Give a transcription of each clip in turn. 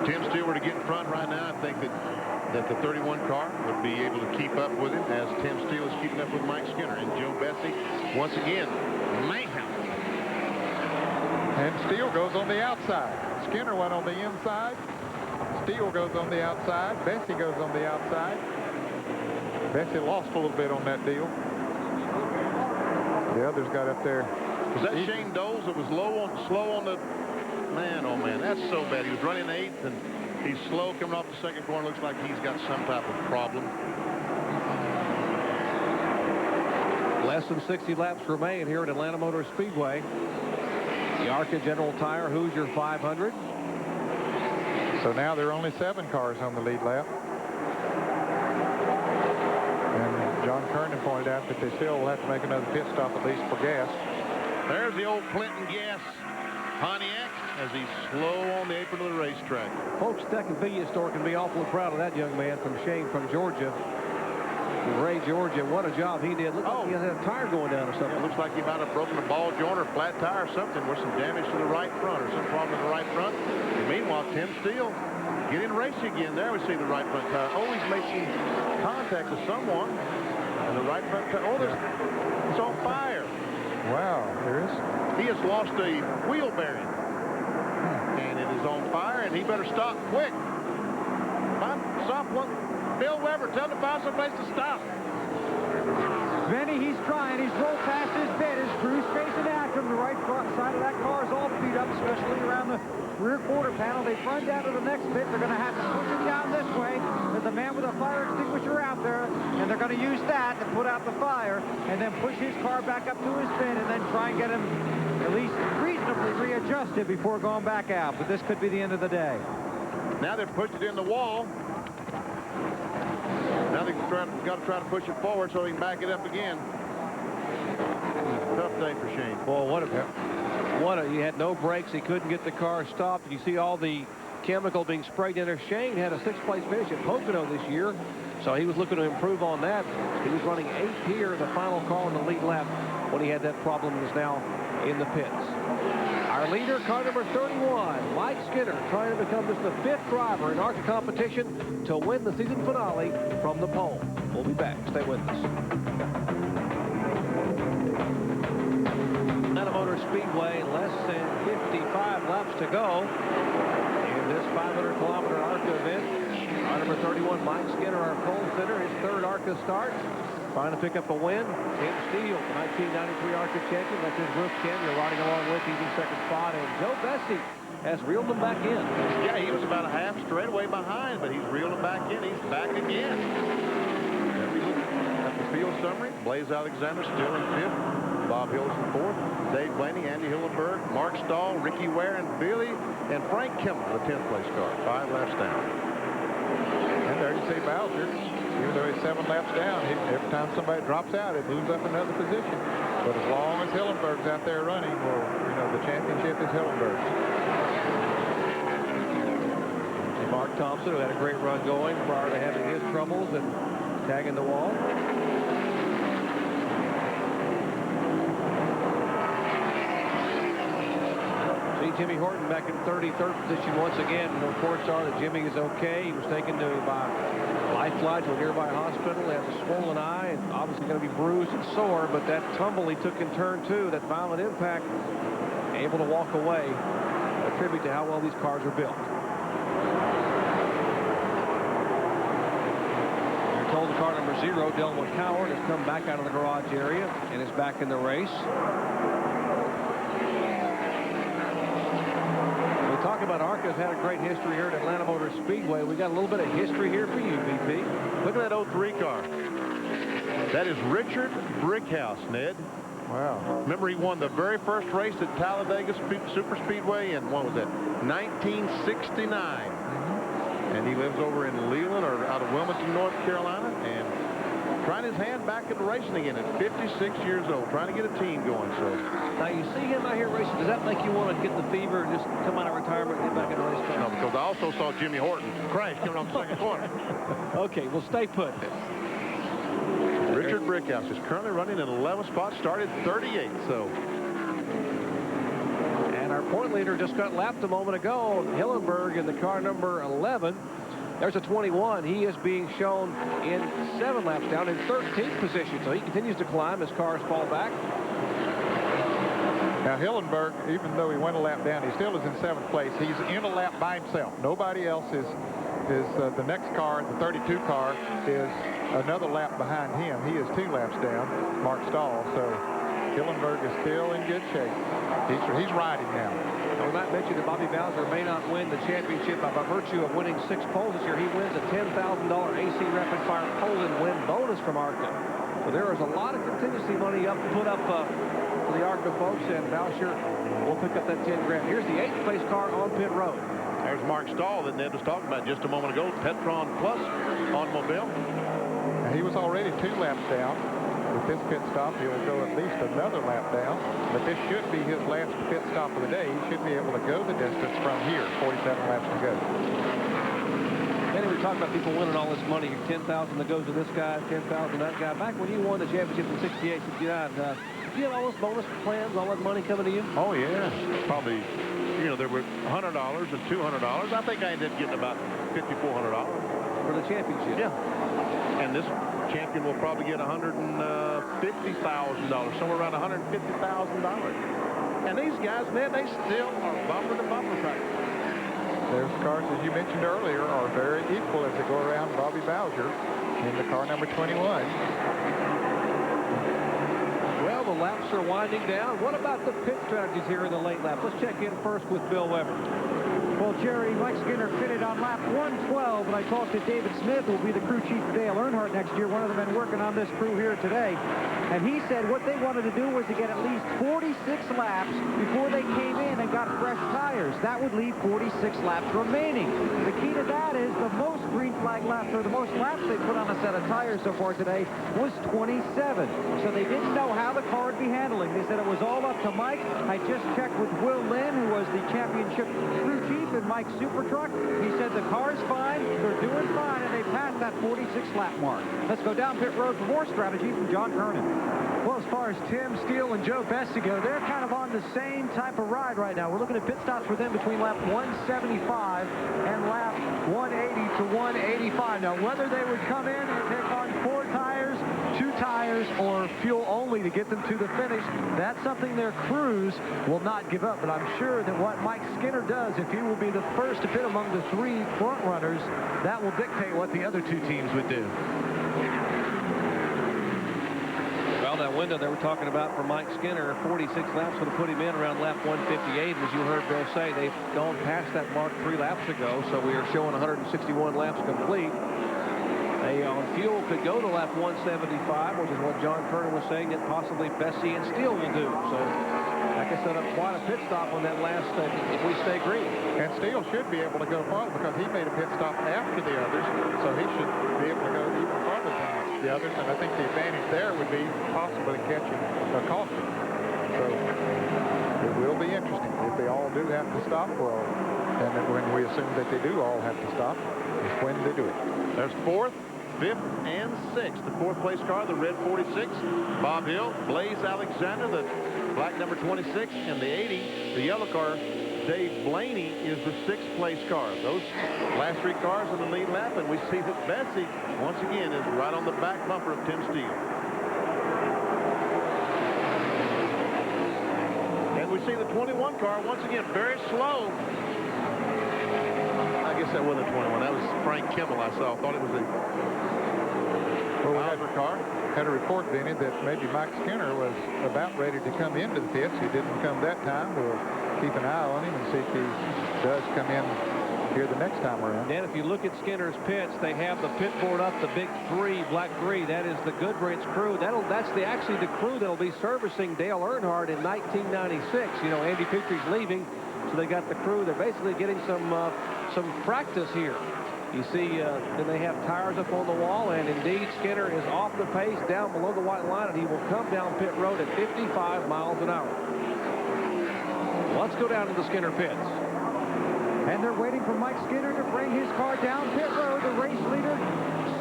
If Tim Steele were to get in front right now, I think that the 31 car would be able to keep up with him as Tim Steele is keeping up with Mike Skinner. And Joe Bessie, once again, mayhem. And Steele goes on the outside. Skinner went on the inside. Steele goes on the outside. Bessie goes on the outside. Bessie lost a little bit on that deal. The others got up there. Was that Shane Doles that was slow on the... Man, oh man, that's so bad. He was running 8th, and he's slow coming off the second corner. Looks like he's got some type of problem. Less than 60 laps remain here at Atlanta Motor Speedway. The ARCA General Tire Hoosier 500. So now there are only 7 cars on the lead lap. And John Kernan pointed out that they still will have to make another pit stop at least for gas. There's the old Clinton Gas Pontiac as he's slow on the apron of the racetrack. Folks, that convenience store can be awfully proud of that young man from Shane from Georgia. Ray, Georgia, what a job he did. Look like he had a tire going down or something. It looks like he might have broken a ball joint or a flat tire or something with some damage to the right front or some problem in the right front. And meanwhile, Tim Steele getting racing again. There we see the right front tire. Oh, he's making contact with someone. And the right front tire. Oh, it's on fire. Wow, there is. He has lost a wheel bearing. And it is on fire, and he better stop quick. Stop one. Bill Weber, tell him to find someplace to stop. Benny, he's trying. He's rolled past his bed. His crew's facing after him. The right front side of that car is all beat up, especially around the rear quarter panel. They run down to the next pit. They're going to have to push him down this way. There's a man with a fire extinguisher out there, and they're going to use that to put out the fire and then push his car back up to his pin and then try and get him at least reasonably readjusted before going back out. But this could be the end of the day. Now they've pushed it in the wall. Now they've got to try to push it forward so they can back it up again. Tough day for Shane. Boy, he had no brakes. He couldn't get the car stopped. You see all the chemical being sprayed in there. Shane had a 6th-place finish at Pocono this year, so he was looking to improve on that. He was running 8th here, the final car on the lead lap when he had that problem. Is now in the pits. Our leader, car number 31, Mike Skinner, trying to become just the 5th driver in ARCA competition to win the season finale from the pole. We'll be back. Stay with us. Atlanta Motor Speedway, less than 55 laps to go in this 500-kilometer ARCA event. Car number 31, Mike Skinner, our pole sitter, his 3rd ARCA start. Trying to pick up a win. Tim Steele, the 1993 ARCA champion. That's his roof Ken. You're riding along with. He's in 2nd spot. And Joe Bessie has reeled him back in. Yeah, he was about a half straightaway behind, but he's reeled him back in. He's back again. There we look at the field summary. Blaze Alexander still in 5th. Bob Hills in 4th. Dave Blaney, Andy Hillenberg, Mark Stahl, Ricky Ware, and Billy, and Frank Kimmel, the 10th place car. 5 laps down. And there you see Bowser. Even though he's 7 laps down, every time somebody drops out, it moves up another position. But as long as Hillenberg's out there running, well, you know, the championship is Hillenberg's. Mark Thompson, who had a great run going prior to having his troubles and tagging the wall. See Jimmy Horton back in 33rd position once again. The reports are that Jimmy is okay. He was taken by Lifeline to a nearby hospital. He has a swollen eye and obviously going to be bruised and sore, but that tumble he took in turn 2, that violent impact, able to walk away, a tribute to how well these cars are built. You're told the car number 0, Delmont Howard, has come back out of the garage area and is back in the race. Talk about ARCA's had a great history here at Atlanta Motor Speedway. We got a little bit of history here for you, VP. Look at that 03 car. That is Richard Brickhouse, Ned. Wow. Remember, he won the very first race at Talladega Super Speedway in, what was that, 1969. And he lives over in Leland or out of Wilmington, North Carolina, and trying his hand back into racing again at 56 years old, trying to get a team going. So now you see him out here racing. Does that make you want to get the fever and just come out of retirement and get back in the race? No, because I also saw Jimmy Horton crash coming on the second corner. Okay, well, stay put. Richard Brickhouse is currently running in 11th spot, started 38th. So. And our point leader just got lapped a moment ago. Hillenberg in the car number 11. There's a 21. He is being shown in 7 laps down in 13th position. So he continues to climb as cars fall back. Now, Hillenberg, even though he went a lap down, he still is in 7th place. He's in a lap by himself. Nobody else is the next car, the 32 car, is another lap behind him. He is 2 laps down, Mark Stahl. So Hillenberg is still in good shape. He's riding now. We might mention that Bobby Bowser may not win the championship by virtue of winning 6 poles this year. He wins a $10,000 AC Rapid Fire pole and win bonus from ARCA. So there is a lot of contingency money put up for the ARCA folks, and Bowser will pick up that 10 grand. Here's the 8th place car on pit road. There's Mark Stahl that Ned was talking about just a moment ago. Petron Plus automobile. Now, he was already 2 laps down. With this pit stop, he'll go at least another lap down. But this should be his last pit stop of the day. He should be able to go the distance from here. 47 laps to go. And we talk about people winning all this money. 10,000 that goes to this guy, 10,000 to that guy. Back when you won the championship in 68, 69, did you have all those bonus plans, all that money coming to you? Oh, yeah. Probably, you know, there were $100 and $200. I think I ended up getting about $5,400. For the championship? Yeah. And this champion will probably get $150,000, somewhere around $150,000. And these guys, man, they still are bumper to bumper practice. Those cars, as you mentioned earlier, are very equal as they go around Bobby Bowser in the car number 21. Well, the laps are winding down. What about the pit strategies here in the late lap? Let's check in first with Bill Weber. Well, Jerry, Mike Skinner pitted on lap 112, and I talked to David Smith, who will be the crew chief for Dale Earnhardt next year, one of the men working on this crew here today. And he said what they wanted to do was to get at least 46 laps before they came in and got fresh tires. That would leave 46 laps remaining. The key to that is the most green flag laps, or the most laps they put on a set of tires so far today, was 27. So they didn't know how the car would be handling. They said it was all up to Mike. I just checked with Will Lynn, who was the championship crew chief in Mike's Super Truck. He said the car's fine, they're doing fine, and they passed that 46 lap mark. Let's go down pit road for more strategy from John Kernan. Well, as far as Tim Steele and Joe Bessie go, they're kind of on the same type of ride right now. We're looking at pit stops for them between lap 175 and lap 180 to 185. Now, whether they would come in and take on 4 tires, 2 tires, or fuel only to get them to the finish, that's something their crews will not give up. But I'm sure that what Mike Skinner does, if he will be the first to pit among the 3 front runners, that will dictate what the other 2 teams would do. Well, that window they were talking about for Mike Skinner, 46 laps would have put him in around lap 158. As you heard Bill say, they've gone past that mark 3 laps ago, so we are showing 161 laps complete. They on fuel could go to lap 175, which is what John Kernan was saying that possibly Bessie and Steele will do. So that can set up quite a pit stop on that last if we stay green. And Steele should be able to go farther because he made a pit stop after the others, so he should be able to go even farther than the others. And I think the advantage there would be possibly catching a caution. So it will be interesting if they all do have to stop. Well, and when we assume that they do all have to stop, is when they do it. There's 4th, 5th, and 6th. The 4th place car, the red 46, Bob Hill, Blaze Alexander, the black number 26, and the 80, the yellow car, Dave Blaney, is the 6th place car. Those last 3 cars in the lead lap, and we see that Bessie, once again, is right on the back bumper of Tim Steele. And we see the 21 car, once again, very slow. I guess that wasn't a 21. That was Frank Kimmel I saw. I thought it was a Bowser car. Had a report, Denny, that maybe Mike Skinner was about ready to come into the pits. He didn't come that time. We'll keep an eye on him and see if he does come in here the next time around. Dan, if you look at Skinner's pits, they have the pit board up, the big 3, black 3. That is the Goodrich crew. That's actually the crew that'll be servicing Dale Earnhardt in 1996. You know, Andy Petry's leaving, so they got the crew. They're basically getting some practice here. You see, then they have tires up on the wall, and indeed Skinner is off the pace down below the white line, and he will come down pit road at 55 miles an hour. Let's go down to the Skinner pits. And they're waiting for Mike Skinner to bring his car down pit road. The race leader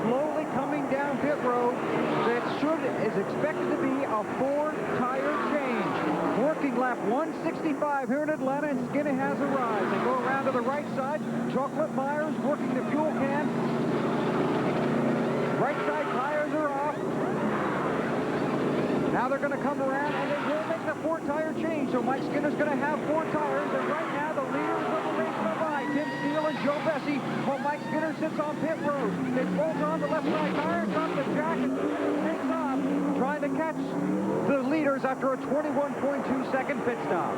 slowly coming down pit road. That is expected to be a 4-tire change. Working lap lap 165 here in Atlanta, and Skinny has arrived. They go around to the right side. Chocolate Myers working the fuel can. Right side tires are off. Now they're going to come around, and they will make the 4-tire change. So Mike Skinner's going to have 4 tires, and right now the leaders of the race are by Tim Steele and Joe Bessie, while Mike Skinner sits on pit road. They bolt on the left side tire, drop the jack, and takes off, trying to catch the leaders after a 21.2-second pit stop.